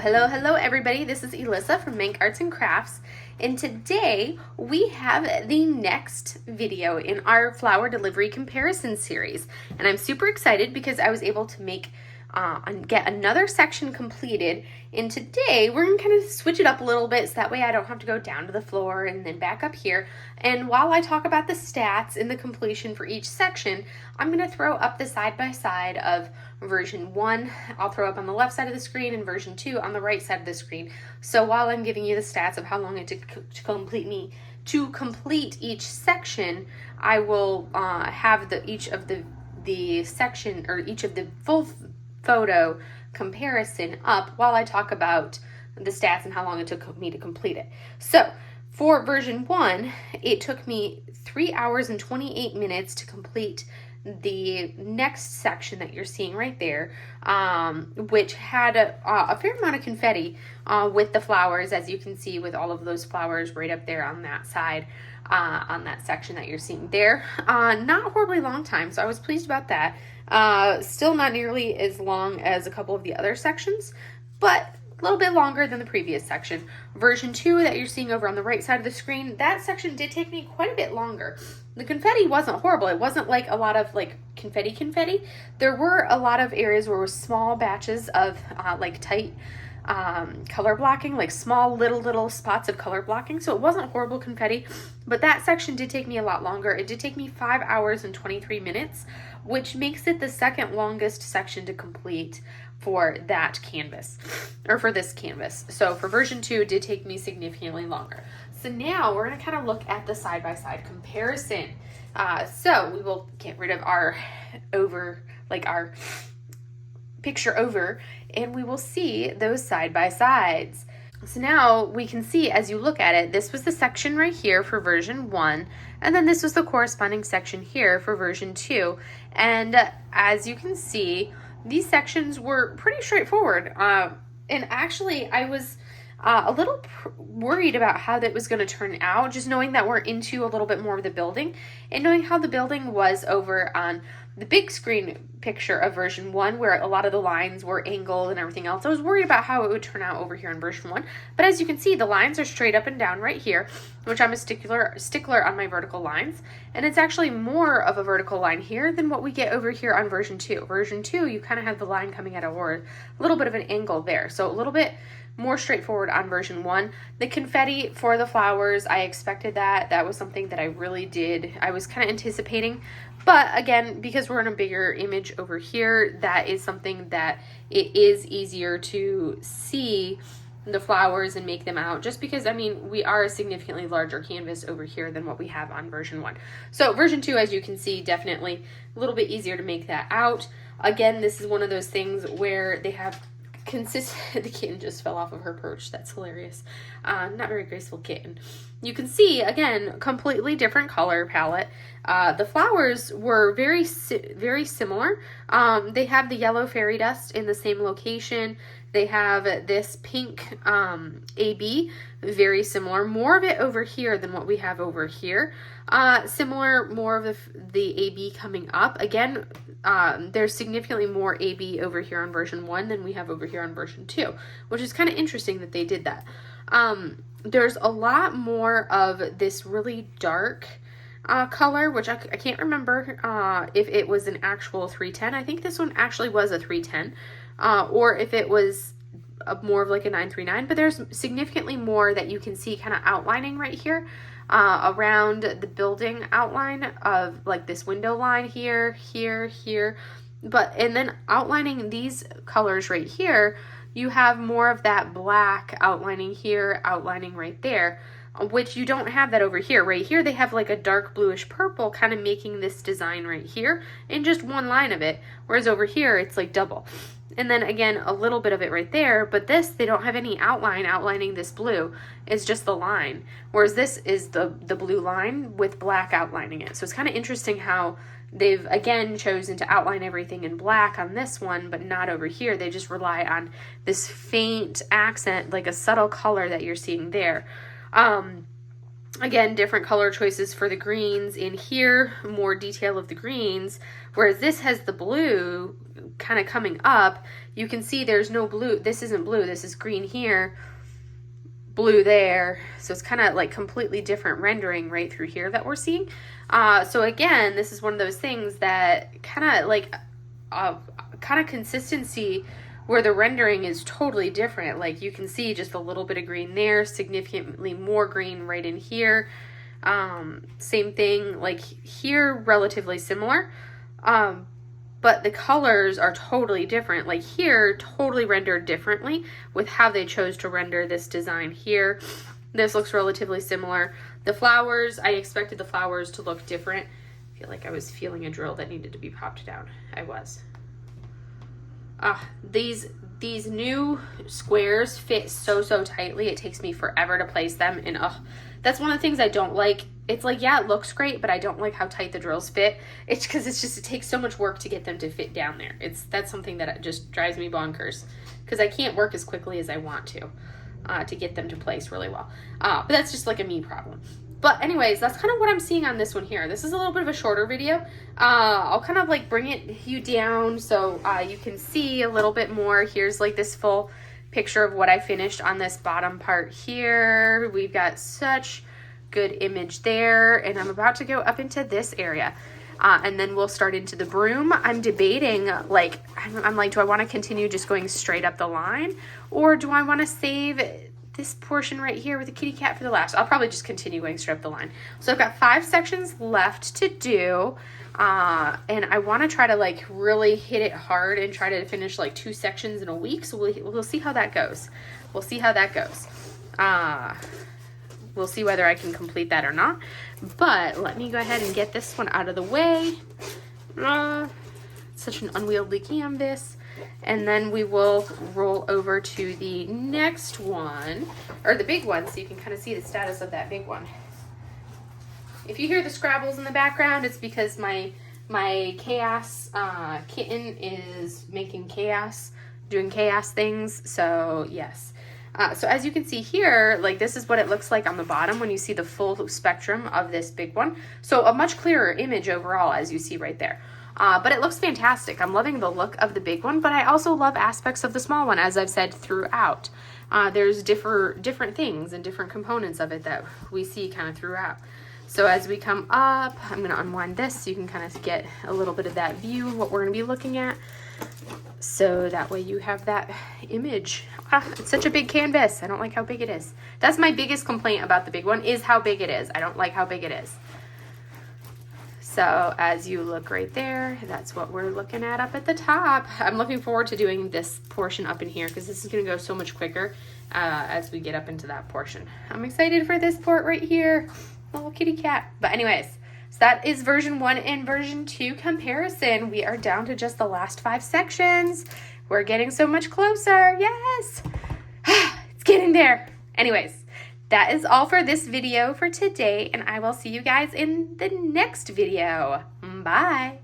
Hello everybody. This is Elissa from Mank Arts and Crafts, and today we have the next video in our flower delivery comparison series. And I'm super excited because I was able to get another section completed, and today we're going to kind of switch it up a little bit so that way I don't have to go down to the floor and then back up here. And while I talk about the stats and the completion for each section, I'm going to throw up the side-by-side of version 1, I'll throw up on the left side of the screen, and version 2 on the right side of the screen. So while I'm giving you the stats of how long it took to complete each section, I will have each of the section, or each of the full photo comparison up while I talk about the stats and how long it took me to complete it. So for version 1, it took me 3 hours and 28 minutes to complete the next section that you're seeing right there, which had a fair amount of confetti with the flowers, as you can see, with all of those flowers right up there on that side, on that section that you're seeing there. Not horribly long time, so I was pleased about that. Still not nearly as long as a couple of the other sections, but a little bit longer than the previous section. Version 2 that you're seeing over on the right side of the screen, that section did take me quite a bit longer. The confetti wasn't horrible. It wasn't like a lot of like confetti. There were a lot of areas where it was small batches of like tight color blocking, like small little spots of color blocking. So it wasn't horrible confetti, but that section did take me a lot longer. It did take me 5 hours and 23 minutes, which makes it the second longest section to complete for that canvas, or for this canvas. So for version 2, it did take me significantly longer. So now we're going to kind of look at the side-by-side comparison. So we will get rid of our picture over, and we will see those side-by-sides. So now we can see, as you look at it, this was the section right here for version 1, and then this was the corresponding section here for version 2. And as you can see, these sections were pretty straightforward. And actually, I was a little worried about how that was going to turn out, just knowing that we're into a little bit more of the building, and knowing how the building was over on the big screen picture of version 1, where a lot of the lines were angled and everything else. I was worried about how it would turn out over here in version 1, but as you can see, the lines are straight up and down right here, which I'm a stickler on my vertical lines, and it's actually more of a vertical line here than what we get over here on version 2. Version 2, you kind of have the line coming at a little bit of an angle there, so a little bit more straightforward on version 1. The confetti for the flowers, I expected that. That was something that I really did. I was kind of anticipating. But again, because we're in a bigger image over here, that is something that it is easier to see the flowers and make them out, just because, I mean, we are a significantly larger canvas over here than what we have on version 1. So version 2, as you can see, definitely a little bit easier to make that out. Again, this is one of those things where they have consistent. The kitten just fell off of her perch. That's hilarious. Not very graceful kitten. You can see, again, completely different color palette. The flowers were very similar. They have the yellow fairy dust in the same location. They have this pink AB, very similar. More of it over here than what we have over here. Similar, more of the AB coming up. Again, there's significantly more AB over here on version 1 than we have over here on version 2, which is kind of interesting that they did that. There's a lot more of this really dark color, which I can't remember if it was an actual 310. I think this one actually was a 310, or if it was more of like a 939, but there's significantly more that you can see kind of outlining right here around the building outline of like this window line here, and then outlining these colors right here, you have more of that black outlining here, outlining right there, which you don't have that over here. Right here, they have like a dark bluish purple kind of making this design right here in just one line of it, whereas over here, it's like double. And then again, a little bit of it right there, but this, they don't have any outlining this blue. It's just the line, whereas this is the blue line with black outlining it. So it's kind of interesting how they've, again, chosen to outline everything in black on this one, but not over here. They just rely on this faint accent, like a subtle color that you're seeing there. Again, different color choices for the greens. In here, more detail of the greens, whereas this has the blue kind of coming up. You can see there's no blue. This isn't blue. This is green here, blue there. So it's kind of like completely different rendering right through here that we're seeing. So again, this is one of those things that kind of like consistency where the rendering is totally different. Like you can see just a little bit of green there, significantly more green right in here. Same thing, like here, relatively similar. But the colors are totally different. Like here, totally rendered differently with how they chose to render this design here. This looks relatively similar. The flowers, I expected the flowers to look different. I feel like I was feeling a drill that needed to be popped down. I was. These new squares fit so tightly. It takes me forever to place them, and that's one of the things I don't like. It's like, yeah, it looks great, but I don't like how tight the drills fit. It's because it takes so much work to get them to fit down there. That's something that just drives me bonkers because I can't work as quickly as I want to get them to place really well. But that's just like a me problem. But anyways, that's kind of what I'm seeing on this one here. This is a little bit of a shorter video. I'll kind of like bring you down so you can see a little bit more. Here's like this full picture of what I finished on this bottom part here. We've got such good image there, and I'm about to go up into this area. And then we'll start into the broom. I'm debating, like, I'm like, do I want to continue just going straight up the line, or do I want to save this portion right here with the kitty cat for the last? I'll probably just continue going straight up the line. So I've got 5 sections left to do, and I want to try to like really hit it hard and try to finish like 2 sections in a week. So we'll see how that goes. We'll see how that goes. We'll see whether I can complete that or not. But let me go ahead and get this one out of the way. Such an unwieldy canvas. And then we will roll over to the next one, or the big one, so you can kind of see the status of that big one. If you hear the Scrabbles in the background, it's because my chaos kitten is making chaos, doing chaos things. So yes. So as you can see here, like this is what it looks like on the bottom when you see the full spectrum of this big one. So a much clearer image overall, as you see right there. But it looks fantastic. I'm loving the look of the big one, but I also love aspects of the small one, as I've said throughout. There's different things and different components of it that we see kind of throughout. So as we come up, I'm going to unwind this so you can kind of get a little bit of that view of what we're going to be looking at. So that way you have that image. It's such a big canvas. I don't like how big it is. That's my biggest complaint about the big one, is how big it is. I don't like how big it is. So as you look right there, that's what we're looking at up at the top. I'm looking forward to doing this portion up in here because this is going to go so much quicker as we get up into that portion. I'm excited for this part right here. Little kitty cat. But anyways, so that is version 1 and version 2 comparison. We are down to just the last 5 sections. We're getting so much closer. Yes. It's getting there. Anyways, that is all for this video for today, and I will see you guys in the next video. Bye.